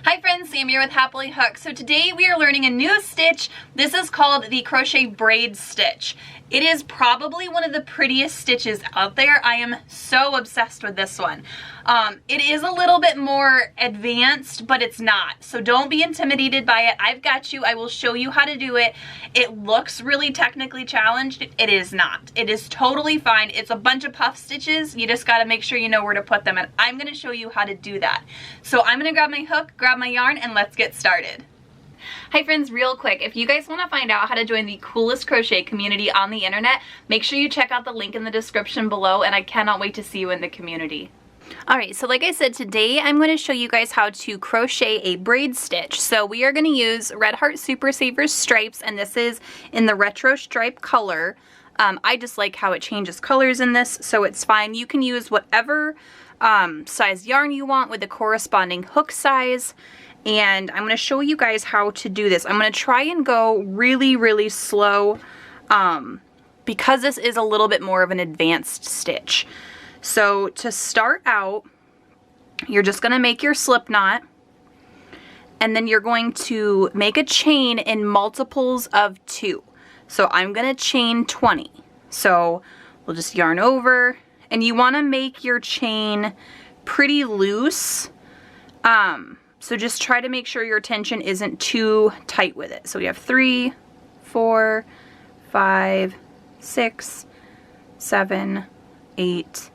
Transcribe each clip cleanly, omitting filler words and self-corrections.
Hi friends, Sam here with Happily Hook. So today we are learning a new stitch. This is called the crochet braid stitch. It is probably one of the prettiest stitches out there. I am so obsessed with this one. It is a little bit more advanced, but it's not. So don't be intimidated by it. I've got you. I will show you how to do it. It looks really technically challenged. It is not. It is totally fine. It's a bunch of puff stitches. You just got to make sure you know where to put them, and I'm going to show you how to do that. So I'm going to grab my hook, grab my yarn, and let's get started. Hi friends, real quick, if you guys want to find out how to join the coolest crochet community on the internet, make sure you check out the link in the description below, and I cannot wait to see you in the community. Alright, so like I said, today I'm going to show you guys how to crochet a braid stitch. So we are going to use Red Heart Super Savers stripes, and this is in the retro stripe color. I just like how it changes colors in this, so it's fine. You can use whatever size yarn you want with the corresponding hook size. And I'm going to show you guys how to do this. I'm going to try and go really slow because this is a little bit more of an advanced stitch. So to start out, you're just going to make your slip knot, and then you're going to make a chain in multiples of 2. So I'm going to chain 20. So we'll just yarn over, and you want to make your chain pretty loose. So just try to make sure your tension isn't too tight with it. So we have 3, 4, 5, 6, 7, 8,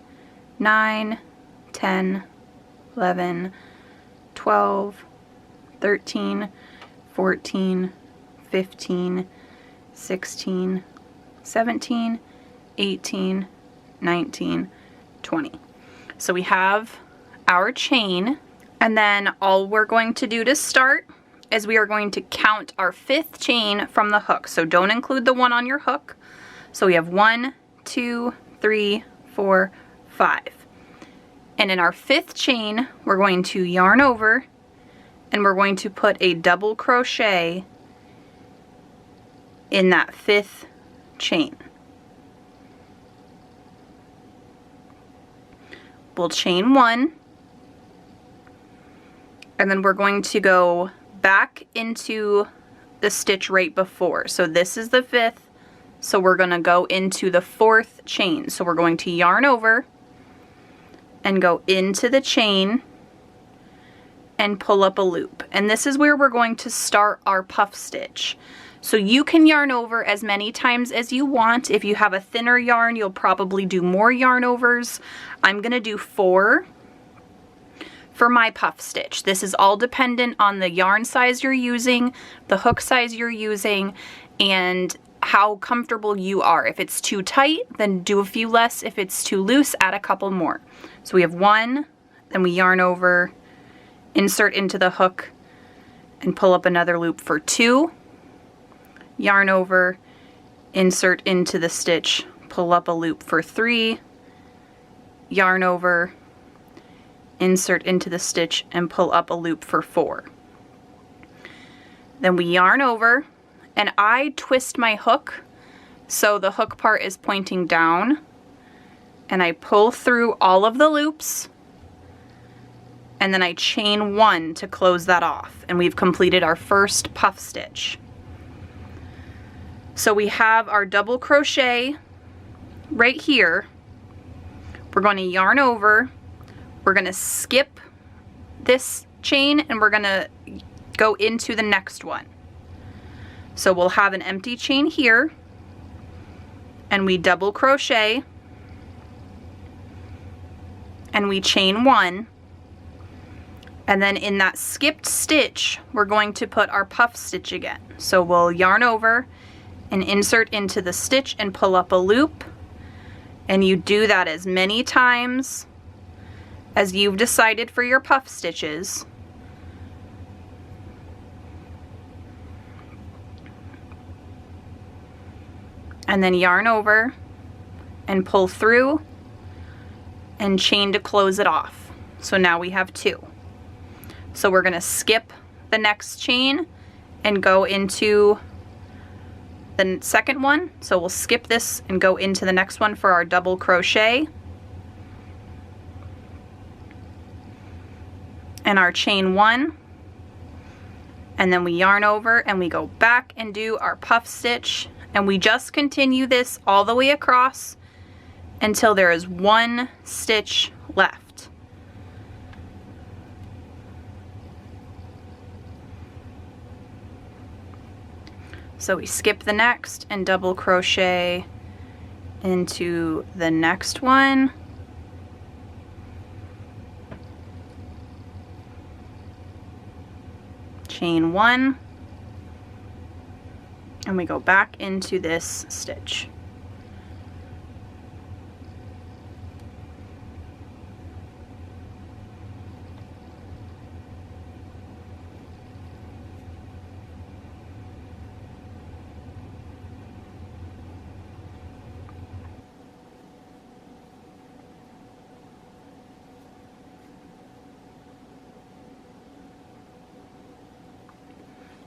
9, 10, 11, 12, 13, 14, 15, 16, 17, 18, 19, 20. So we have our chain. And then all we're going to do to start is we are going to count our 5th chain from the hook. So don't include the one on your hook. So we have 1, 2, 3, 4, 5. And in our 5th chain, we're going to yarn over, and we're going to put a double crochet in that 5th chain. We'll chain 1. And then we're going to go back into the stitch right before. So this is the 5th, so we're going to go into the 4th chain. So we're going to yarn over and go into the chain and pull up a loop. And this is where we're going to start our puff stitch. So you can yarn over as many times as you want. If you have a thinner yarn, you'll probably do more yarn overs. I'm going to do 4. For my puff stitch. This is all dependent on the yarn size you're using, the hook size you're using, and how comfortable you are. If it's too tight, then do a few less. If it's too loose, add a couple more. So we have 1, then we yarn over, insert into the hook, and pull up another loop for 2, yarn over, insert into the stitch, pull up a loop for 3, yarn over, insert into the stitch, and pull up a loop for 4. Then we yarn over, and I twist my hook so the hook part is pointing down, and I pull through all of the loops, and then I chain 1 to close that off, and we've completed our first puff stitch. So we have our double crochet right here. We're going to yarn over, we're going to skip this chain, and we're going to go into the next one. So we'll have an empty chain here, and we double crochet, and we chain 1, and then in that skipped stitch we're going to put our puff stitch again. So we'll yarn over and insert into the stitch and pull up a loop, and you do that as many times as you've decided for your puff stitches. And then yarn over and pull through and chain to close it off. So now we have 2. So we're going to skip the next chain and go into the second one. So we'll skip this and go into the next one for our double crochet. And our chain 1, and then we yarn over and we go back and do our puff stitch, and we just continue this all the way across until there is one stitch left. So we skip the next and double crochet into the next one. Chain one, and we go back into this stitch.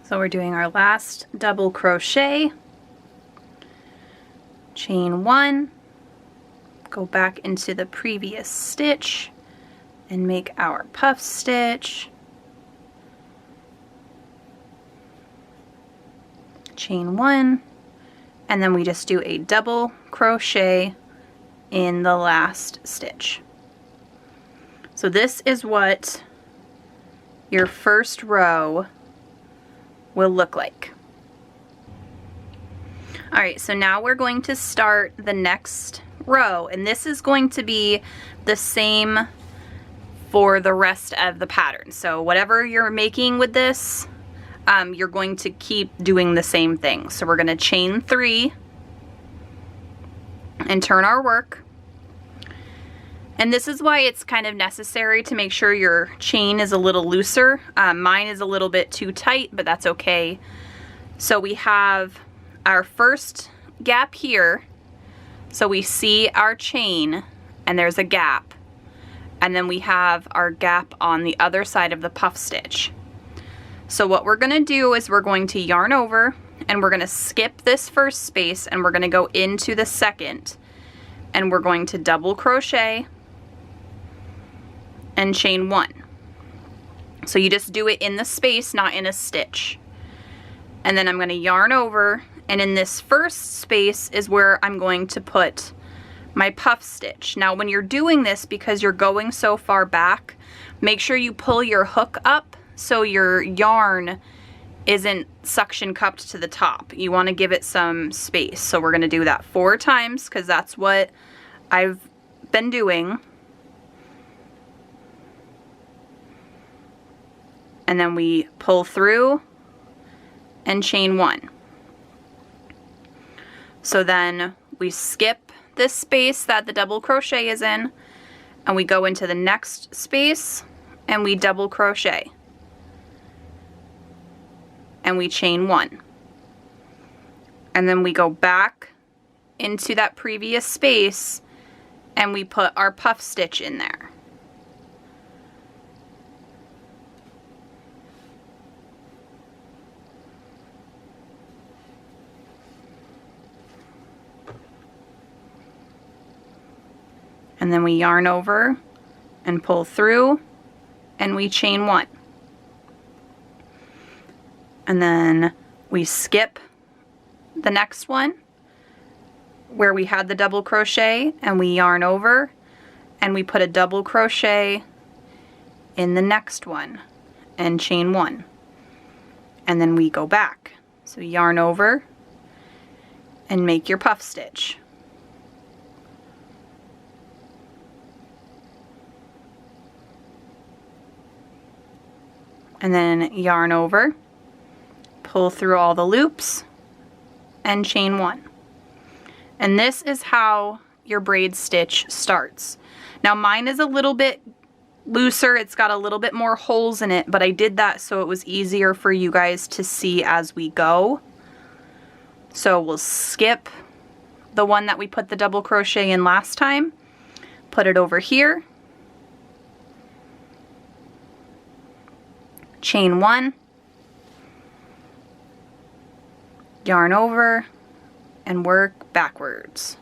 So we're doing our last double crochet, chain one, go back into the previous stitch and make our puff stitch, chain one, and then we just do a double crochet in the last stitch. So this is what your first row will look like. All right, so now we're going to start the next row, and this is going to be the same for the rest of the pattern. So whatever you're making with this, you're going to keep doing the same thing. So we're going to chain three and turn our work. And this is why it's kind of necessary to make sure your chain is a little looser. Mine is a little bit too tight, but that's okay. So we have our first gap here. So we see our chain and there's a gap. And then we have our gap on the other side of the puff stitch. So what we're gonna do is we're going to yarn over and we're gonna skip this first space and we're gonna go into the second. And we're going to double crochet and chain one. So you just do it in the space, not in a stitch. And then I'm going to yarn over, and in this first space is where I'm going to put my puff stitch. Now when you're doing this, because you're going so far back, make sure you pull your hook up so your yarn isn't suction cupped to the top. You want to give it some space. So we're going to do that 4 times because that's what I've been doing. And then we pull through and chain one. So then we skip this space that the double crochet is in, and we go into the next space and we double crochet. And we chain one. And then we go back into that previous space and we put our puff stitch in there. And then we yarn over and pull through and we chain one. And then we skip the next one where we had the double crochet and we yarn over and we put a double crochet in the next one and chain one. And then we go back. So yarn over and make your puff stitch. And then yarn over, pull through all the loops, and chain one. And this is how your braid stitch starts. Now mine is a little bit looser, it's got a little bit more holes in it, but I did that so it was easier for you guys to see as we go. So we'll skip the one that we put the double crochet in last time, put it over here, chain one, yarn over, and work backwards.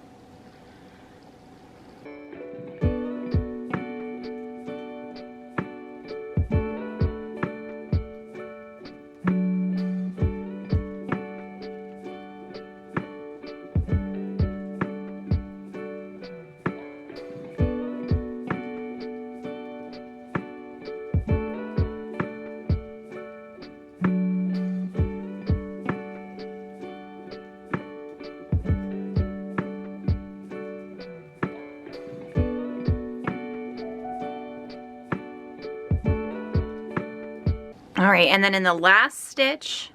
All right, and then in the last stitch,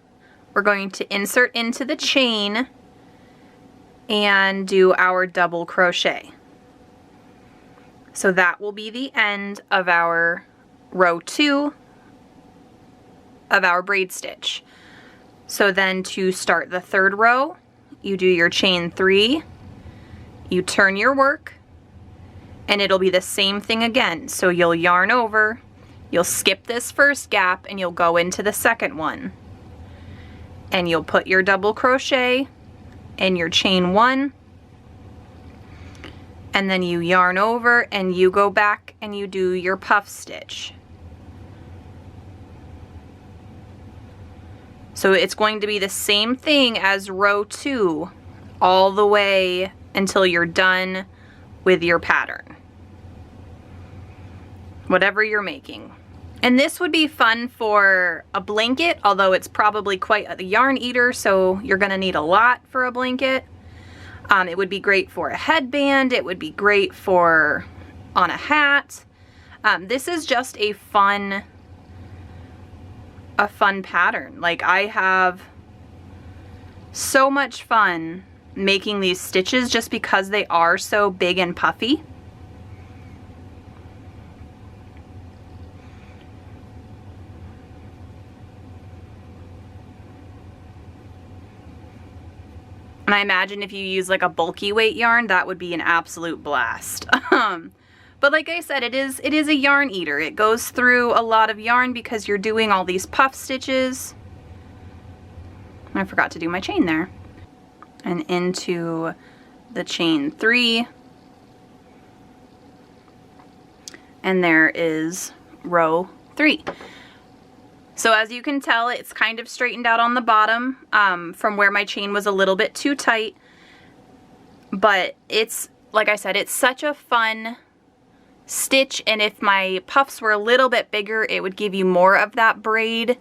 we're going to insert into the chain and do our double crochet. So that will be the end of our row 2 of our braid stitch. So then to start the third row, you do your chain 3, you turn your work, and it'll be the same thing again. So you'll yarn over, you'll skip this first gap, and you'll go into the second one. And you'll put your double crochet in your chain 1, and then you yarn over and you go back and you do your puff stitch. So it's going to be the same thing as row 2 all the way until you're done with your pattern, whatever you're making. And this would be fun for a blanket, although it's probably quite a yarn eater, so you're gonna need a lot for a blanket. It would be great for a headband. It would be great for on a hat. This is just a fun pattern. Like, I have so much fun making these stitches just because they are so big and puffy. And I imagine if you use like a bulky weight yarn, that would be an absolute blast. But like I said, it is a yarn eater. It goes through a lot of yarn because you're doing all these puff stitches. I forgot to do my chain there. And into the chain 3. And there is row 3. So as you can tell, it's kind of straightened out on the bottom from where my chain was a little bit too tight. But it's, like I said, it's such a fun stitch, and if my puffs were a little bit bigger, it would give you more of that braid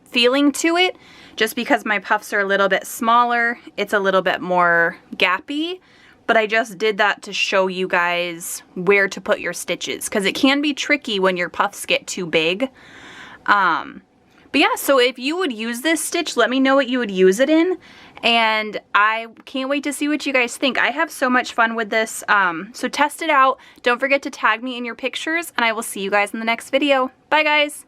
feeling to it. Just because my puffs are a little bit smaller, it's a little bit more gappy. But I just did that to show you guys where to put your stitches, because it can be tricky when your puffs get too big. But yeah, so if you would use this stitch, let me know what you would use it in, and I can't wait to see what you guys think. I have so much fun with this, so test it out. Don't forget to tag me in your pictures, and I will see you guys in the next video. Bye guys!